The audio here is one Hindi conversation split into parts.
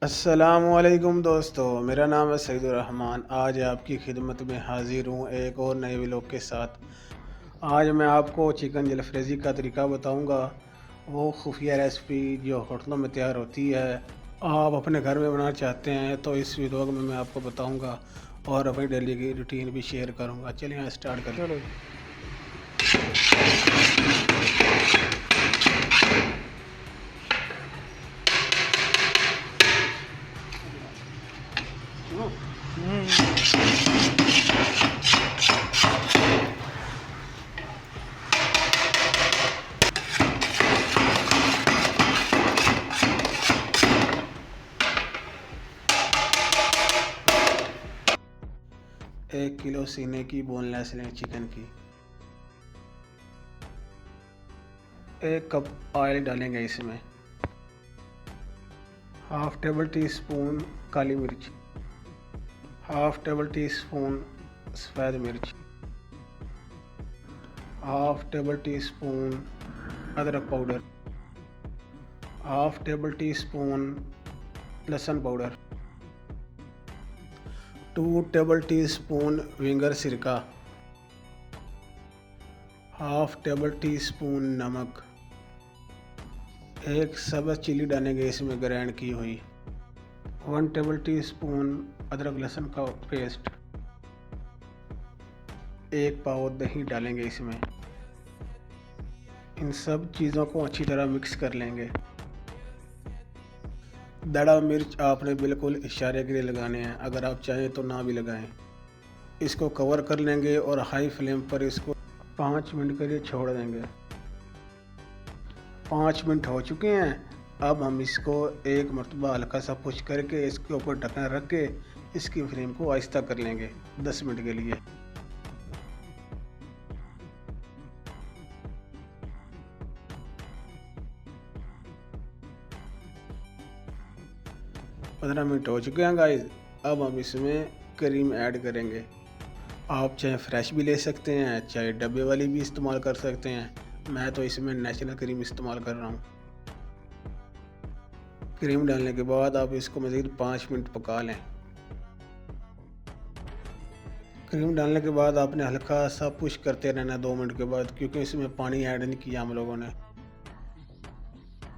अस्सलामुअलैकुम दोस्तों, मेरा नाम है सईदुर्रहमान। आज आपकी खिदमत में हाज़िर हूँ एक और नए व्लॉग के साथ। आज मैं आपको चिकन जलफ्रेज़ी का तरीका बताऊँगा, वो खुफिया रेसिपी जो होटलों में तैयार होती है। आप अपने घर में बनाना चाहते हैं तो इस व्लॉग में मैं आपको बताऊँगा और अपनी डेली की रूटीन भी शेयर करूँगा। चलिए स्टार्ट करें। चलो। एक किलो सीने की बोनलेस लें चिकन की। 1 कप ऑयल डालेंगे इसमें। हाफ टेबल टी स्पून काली मिर्च, हाफ टेबल टी स्पून सफ़ेद मिर्च, हाफ टेबल टी स्पून अदरक powder, half tablespoon लहसुन powder, 2 tablespoon vinegar सिरका, हाफ टेबल टी स्पून नमक, 1 सब्ज़ चिली डालेंगे इसमें ग्राइंड की हुई, 1 टेबल टी स्पून अदरक लहसुन का पेस्ट, 1 पाव दही डालेंगे इसमें। इन सब चीज़ों को अच्छी तरह मिक्स कर लेंगे। दड़ा मिर्च आपने बिल्कुल इशारे के लिए लगाने हैं, अगर आप चाहें तो ना भी लगाएं। इसको कवर कर लेंगे और हाई फ्लेम पर इसको 5 मिनट के लिए छोड़ देंगे। 5 मिनट हो चुके हैं। अब हम इसको एक मरतबा हल्का सा पुश करके इसके ऊपर ढक्कन रख के इसकी फ्लेम को आहिस्ता कर लेंगे 10 मिनट के लिए। पंद्रह मिनट हो चुके हैं गाइस। अब हम इसमें क्रीम ऐड करेंगे। आप चाहे फ्रेश भी ले सकते हैं, चाहे डब्बे वाली भी इस्तेमाल कर सकते हैं। मैं तो इसमें नेचुरल क्रीम इस्तेमाल कर रहा हूँ। क्रीम डालने के बाद आप इसको मज़ीद 5 मिनट पका लें। क्रीम डालने के बाद आपने हल्का सा पुश करते रहना 2 मिनट के बाद, क्योंकि इसमें पानी ऐड नहीं किया हम लोगों ने।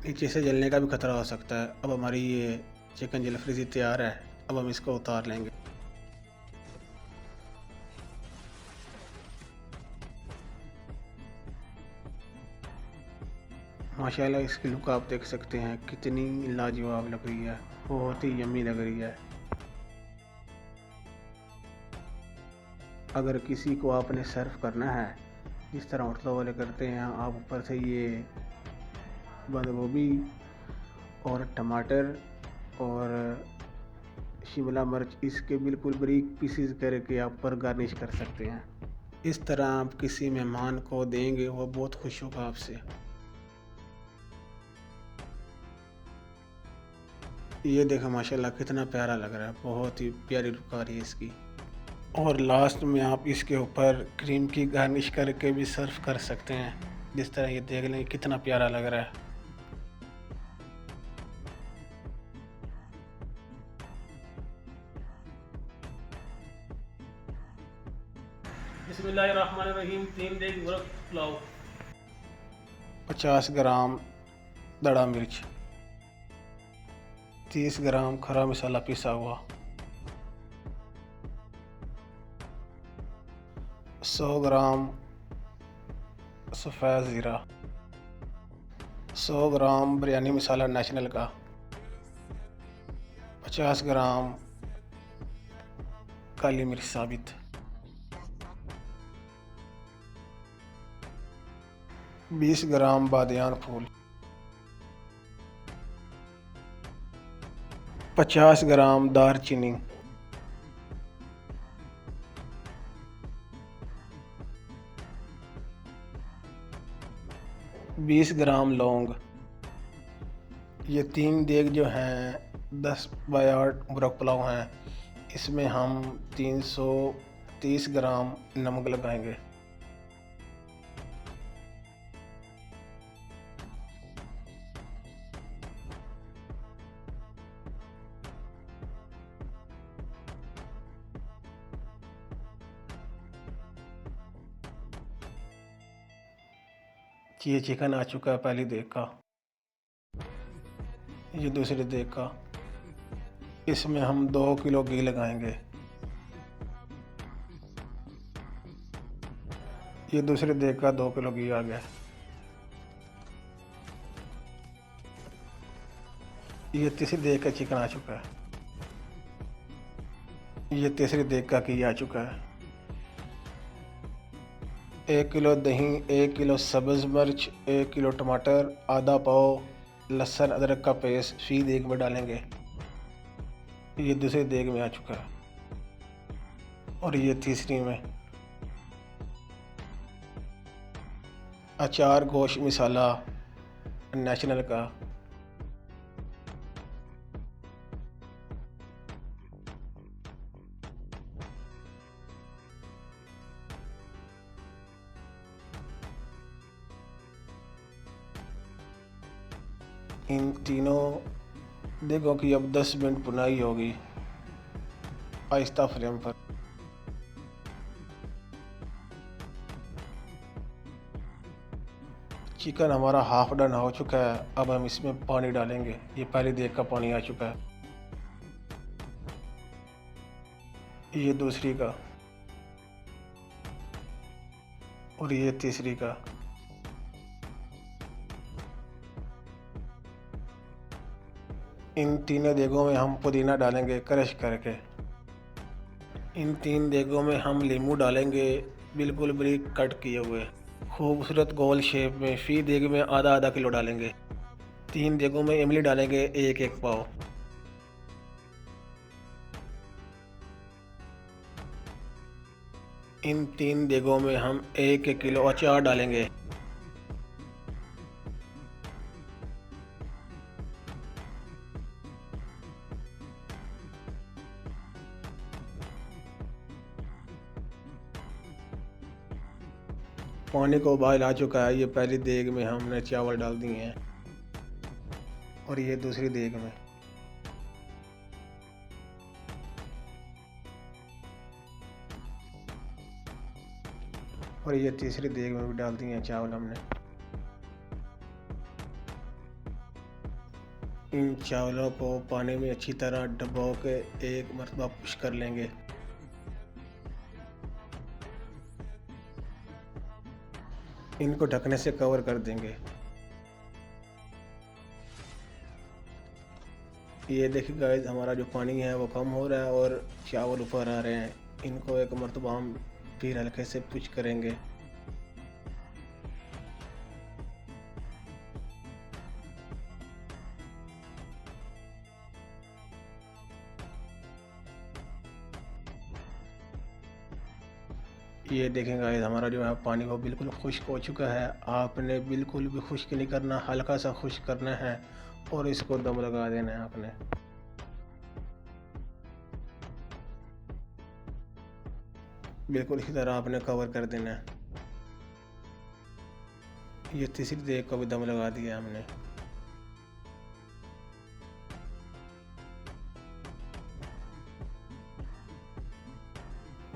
नीचे से जलने का भी खतरा हो सकता है। अब हमारी ये चिकन जलफ्रेज़ी तैयार है। अब हम इसको उतार लेंगे। माशाल्लाह इसकी लुक आप देख सकते हैं, कितनी लाजवाब लग रही है, बहुत ही यम्मी लग रही है। अगर किसी को आपने सर्व करना है जिस तरह होटलों वाले करते हैं, आप ऊपर से ये बंद गोभी और टमाटर और शिमला मिर्च इसके बिल्कुल बारीक पीसेस करके आप पर गार्निश कर सकते हैं। इस तरह आप किसी मेहमान को देंगे, वो बहुत खुश होगा आपसे। ये देखो माशाल्लाह कितना प्यारा लग रहा है, बहुत ही प्यारी लुक आ रही है इसकी। और लास्ट में आप इसके ऊपर क्रीम की गार्निश करके भी सर्व कर सकते हैं। जिस तरह ये देख लें कितना प्यारा लग रहा है। बिस्मिल्लाहिर्रहमानिर्रहीम। 3 देग मुर्ग पुलाव। 50 ग्राम दड़ा मिर्च, 30 ग्राम खरा मसाला पिसा हुआ, 100 ग्राम सफ़ेद ज़ीरा, 100 ग्राम बिरयानी मसाला नेशनल का, 50 ग्राम काली मिर्च साबित, 20 ग्राम बादियान फूल, 50 ग्राम दारचीनी, 20 ग्राम लौंग। ये 3 देग जो हैं 10 बाय 8 मुर्ग पुलाव हैं, इसमें हम 330 ग्राम नमक लगाएंगे। ये चिकन आ चुका है पहली देग का। ये दूसरी देग का। इसमें हम 2 किलो घी लगाएंगे। ये दूसरी देग का 2 किलो घी आ गया। ये तीसरी देग का चिकन आ चुका है। ये तीसरी देग का घी आ चुका है। 1 किलो दही, 1 किलो सब्ज़ मिर्च, 1 किलो टमाटर, आधा पाव लहसुन अदरक का पेस्ट फी देग में डालेंगे। ये दूसरी देग में आ चुका है। और ये तीसरी में अचार गोश्त मसाला नेशनल का। इन तीनों देखो कि अब 10 मिनट भुनाई होगी आहिस्ता फ्लेम पर। चिकन हमारा हाफ डन हो चुका है। अब हम इसमें पानी डालेंगे। ये पहली देग का पानी आ चुका है। ये दूसरी का। और ये तीसरी का। इन तीनों देगों में हम पुदीना डालेंगे क्रश करके। इन 3 देगों में हम नींबू डालेंगे बिल्कुल बारीक कट किए हुए खूबसूरत गोल शेप में। फी देग में आधा आधा किलो डालेंगे। 3 देगों में इमली डालेंगे 1-1 पाव। इन 3 देगों में हम 1-1 किलो अचार डालेंगे। पानी को उबाल आ चुका है। ये पहली देग में हमने चावल डाल दिए हैं। और ये दूसरी देग में। और ये तीसरी देग में भी डाल दिए हैं चावल हमने। इन चावलों को पानी में अच्छी तरह डुबो के एक मरतबा पुश कर लेंगे। इनको ढकने से कवर कर देंगे। ये देखिए गाइस, हमारा जो पानी है वो कम हो रहा है और चावल ऊपर आ रहे हैं। इनको एक मरतबा हम फिर हल्के से पुश करेंगे। ये देखें गाइस, हमारा जो है पानी वो बिल्कुल खुश्क हो चुका है। आपने बिल्कुल भी खुश्क नहीं करना, हल्का सा खुश्क करना है और इसको दम लगा देना है आपने। बिल्कुल इसी तरह आपने कवर कर देना है। ये तीसरी देग को भी दम लगा दिया हमने।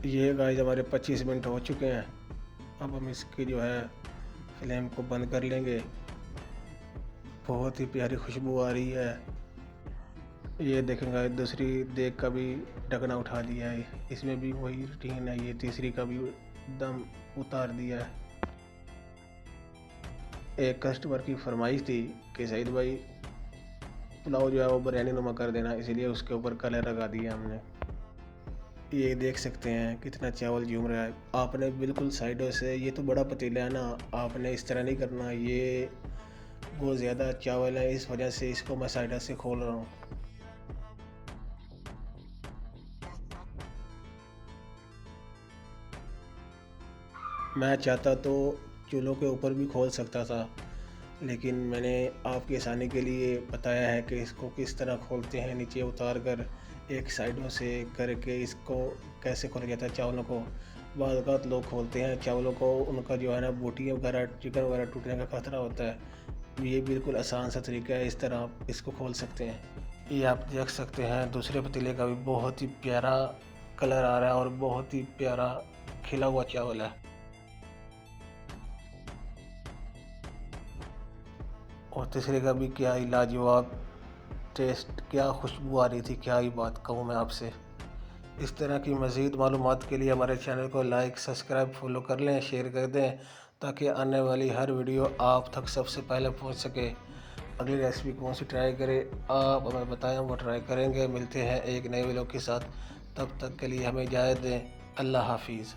ये गाइस हमारे 25 मिनट हो चुके हैं। अब हम इसकी जो है फ्लेम को बंद कर लेंगे। बहुत ही प्यारी खुशबू आ रही है। ये देखेंगे दूसरी देग का भी ढकना उठा दिया है। इसमें भी वही रूटीन है। ये तीसरी का भी दम उतार दिया है। एक कस्टमर की फरमाइश थी कि सईद भाई पुलाव जो है वो बिरयानी नुमा कर देना, इसीलिए उसके ऊपर कलर लगा दिया हमने। ये देख सकते हैं कितना चावल झूम रहा है। आपने बिल्कुल साइडों से, ये तो बड़ा पतीला है ना, आपने इस तरह नहीं करना। ये बहुत ज़्यादा चावल है, इस वजह से इसको मैं साइडों से खोल रहा हूँ। मैं चाहता तो चूल्हों के ऊपर भी खोल सकता था, लेकिन मैंने आपकी आसानी के लिए बताया है कि इसको किस तरह खोलते हैं। नीचे उतार कर एक साइडों से करके इसको कैसे खोला जाता है चावलों को। बाद औक़ात लोग खोलते हैं चावलों को, उनका जो है ना बोटियाँ वगैरह, चिकन वगैरह टूटने का खतरा होता है। ये बिल्कुल आसान सा तरीका है, इस तरह आप इसको खोल सकते हैं। ये आप देख सकते हैं दूसरे पतीले का भी बहुत ही प्यारा कलर आ रहा है और बहुत ही प्यारा खिला हुआ चावल है। और तीसरे का भी क्या ही लाजवाब टेस्ट, क्या खुशबू आ रही थी, क्या ही बात कहूँ मैं आपसे। इस तरह की मज़ीद मालूमात के लिए हमारे चैनल को लाइक, सब्सक्राइब, फॉलो कर लें, शेयर कर दें, ताकि आने वाली हर वीडियो आप तक सबसे पहले पहुंच सके। अगली रेसिपी कौन सी ट्राई करें आप हमें बताएं, वो ट्राई करेंगे। मिलते हैं एक नए वीडियो के साथ, तब तक के लिए हमें इजाज़त दें। अल्लाह हाफिज़।